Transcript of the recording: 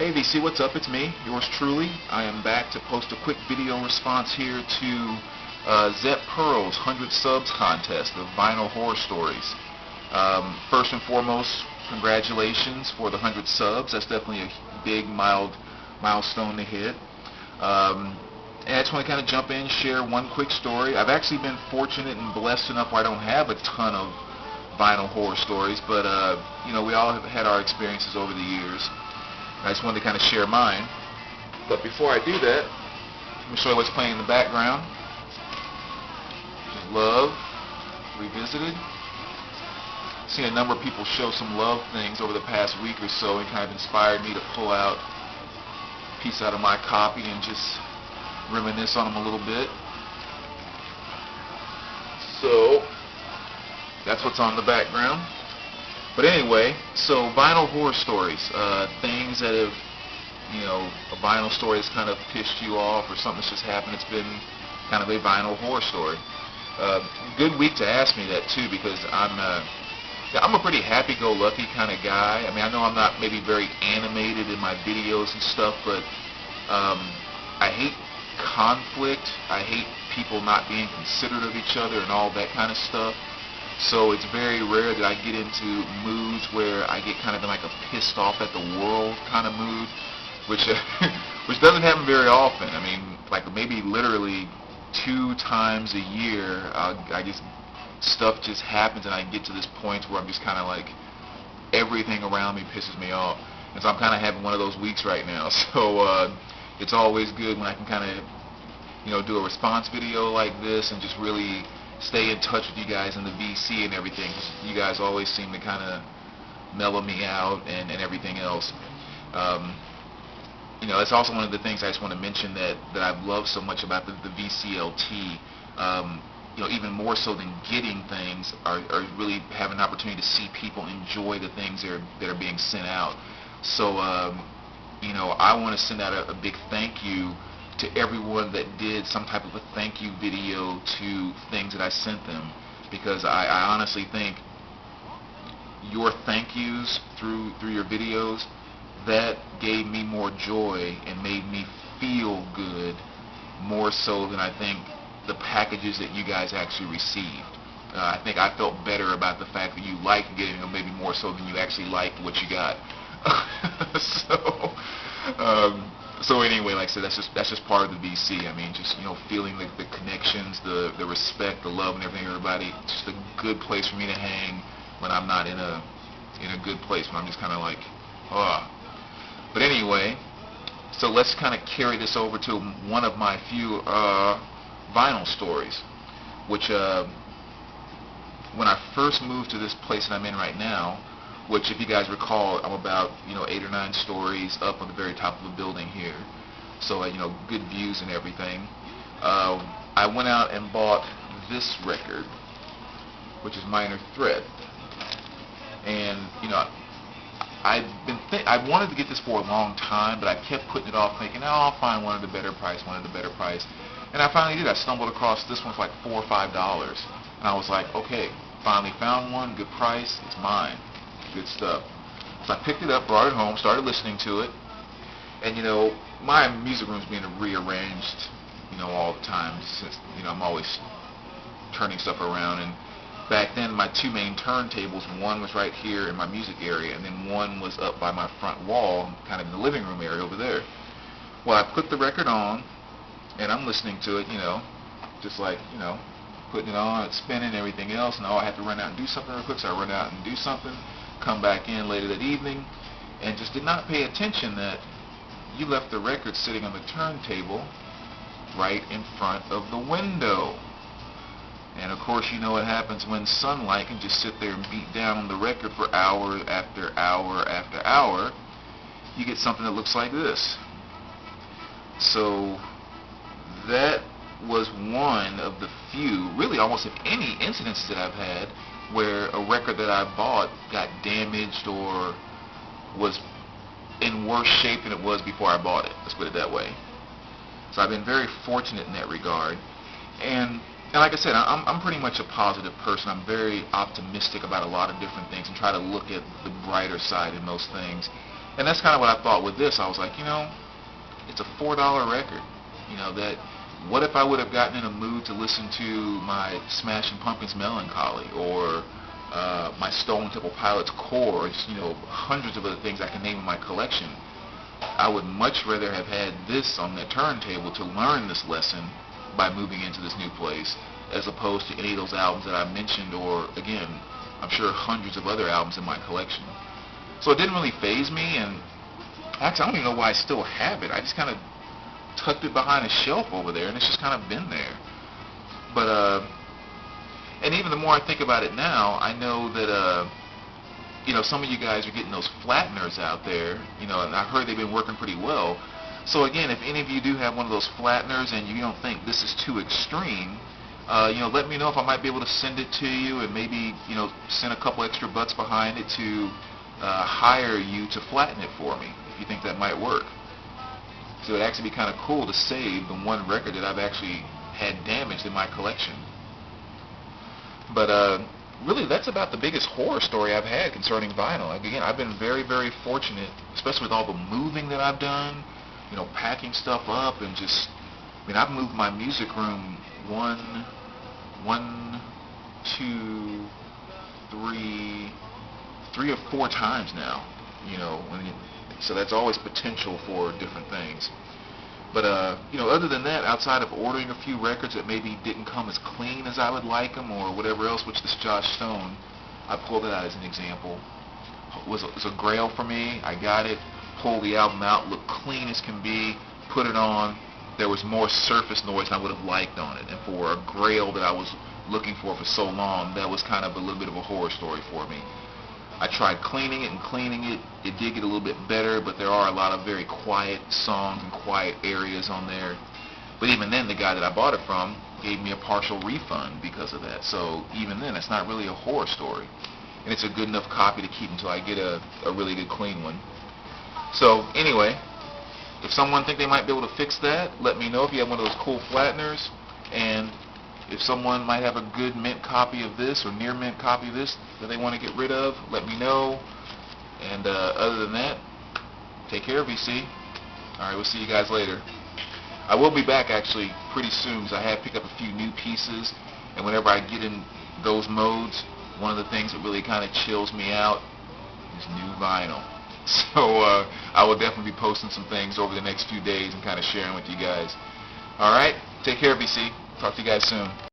Hey VC, what's up? It's me, yours truly. I am back to post a quick video response here to Zep Pearl's 100 Subs contest of vinyl horror stories. First and foremost, congratulations for the 100 subs. That's definitely a big, milestone to hit. And I just want to kind of jump in, share one quick story. I've actually been fortunate and blessed enough where I don't have a ton of vinyl horror stories, but we all have had our experiences over the years. I just wanted to kind of share mine. But before I do that, let me show you what's playing in the background. Love Revisited. I've seen a number of people show some love things over the past week or so, and kind of inspired me to pull out a piece out of my copy and just reminisce on them a little bit. So that's what's on the background. But anyway, so vinyl horror stories, things that have, a vinyl story that's kind of pissed you off, or something that's just happened. It's been kind of a vinyl horror story. Good week to ask me that too, because I'm a pretty happy-go-lucky kind of guy. I mean, I know I'm not maybe very animated in my videos and stuff, but I hate conflict. I hate people not being considerate of each other and all that kind of stuff. So it's very rare that I get into moods where I get kind of in like a pissed off at the world kind of mood, which doesn't happen very often. I mean, like maybe literally 2 times a year, stuff just happens, and I get to this point where I'm just kind of like, everything around me pisses me off. And so I'm kind of having one of those weeks right now. So it's always good when I can kind of, do a response video like this and just really stay in touch with you guys in the VC and everything. You guys always seem to kind of mellow me out and everything else. It's also one of the things I just want to mention that I've loved so much about the VCLT. Even more so than getting things, are really having an opportunity to see people enjoy the things that are being sent out. So, I want to send out a big thank you to everyone that did some type of a thank you video to things that I sent them, because I honestly think your thank yous through your videos, that gave me more joy and made me feel good more so than I think the packages that you guys actually received. I think I felt better about the fact that you liked getting them, maybe more so than you actually liked what you got. So anyway, like I said, that's just part of the VC. I mean, just feeling the connections, the respect, the love, and everything. Everybody, just a good place for me to hang when I'm not in a good place. When I'm just kind of like, But anyway, so let's kind of carry this over to one of my few vinyl stories, which when I first moved to this place that I'm in right now, which, if you guys recall, I'm about 8 or 9 stories up on the very top of the building here, so good views and everything. I went out and bought this record, which is Minor Threat, and I wanted to get this for a long time, but I kept putting it off, thinking, I'll find one at a better price, and I finally did. I stumbled across this one for like $4 or $5, and I was like, okay, finally found one, good price, it's mine. Good stuff. So I picked it up, brought it home, started listening to it, and my music room's being rearranged, all the time, since I'm always turning stuff around. And back then, my 2 main turntables, one was right here in my music area, and then one was up by my front wall, kind of in the living room area over there. Well, I put the record on, and I'm listening to it, just like, putting it on, it's spinning, everything else, and I had to run out and do something real quick, so I run out and do something, come back in later that evening, and just did not pay attention that you left the record sitting on the turntable right in front of the window. And of course, you know what happens when sunlight can just sit there and beat down on the record for hour after hour after hour. You get something that looks like this. So that was one of the few, really almost of any incidents that I've had where a record that I bought got damaged or was in worse shape than it was before I bought it. Let's put it that way. So I've been very fortunate in that regard. And like I said, I'm pretty much a positive person. I'm very optimistic about a lot of different things and try to look at the brighter side in most things. And that's kind of what I thought with this. I was like, it's a $4 record. That what if I would have gotten in a mood to listen to my Smashing Pumpkins Melancholy, or my Stone Temple Pilots Core, or just, hundreds of other things I can name in my collection. I would much rather have had this on the turntable to learn this lesson by moving into this new place, as opposed to any of those albums that I mentioned, or, again, I'm sure hundreds of other albums in my collection. So it didn't really faze me, and actually I don't even know why I still have it. I just kind of tucked it behind a shelf over there, and it's just kind of been there. But, and even the more I think about it now, I know that, some of you guys are getting those flatteners out there, and I heard they've been working pretty well. So again, if any of you do have one of those flatteners and you don't think this is too extreme, let me know if I might be able to send it to you, and maybe, send a couple extra bucks behind it to hire you to flatten it for me, if you think that might work. So it'd actually be kind of cool to save the one record that I've actually had damaged in my collection. But really, that's about the biggest horror story I've had concerning vinyl. Again, I've been very, very fortunate, especially with all the moving that I've done, packing stuff up, and just, I've moved my music room three or four times now, so that's always potential for different things. But, other than that, outside of ordering a few records that maybe didn't come as clean as I would like them, or whatever else, which this Joss Stone, I pulled it out as an example, was a grail for me. I got it, pulled the album out, looked clean as can be, put it on. There was more surface noise than I would have liked on it. And for a grail that I was looking for so long, that was kind of a little bit of a horror story for me. I tried cleaning it. It did get a little bit better, but there are a lot of very quiet songs and quiet areas on there. But even then, the guy that I bought it from gave me a partial refund because of that. So even then, it's not really a horror story. And it's a good enough copy to keep until I get a really good clean one. So anyway, if someone think they might be able to fix that, let me know if you have one of those cool flatteners. And if someone might have a good mint copy of this, or near mint copy of this, that they want to get rid of, let me know. And other than that, take care, VC. Alright, we'll see you guys later. I will be back actually pretty soon, because I have picked up a few new pieces, and whenever I get in those modes, one of the things that really kind of chills me out is new vinyl. So I will definitely be posting some things over the next few days and kind of sharing with you guys. Alright, take care, VC. Talk to you guys soon.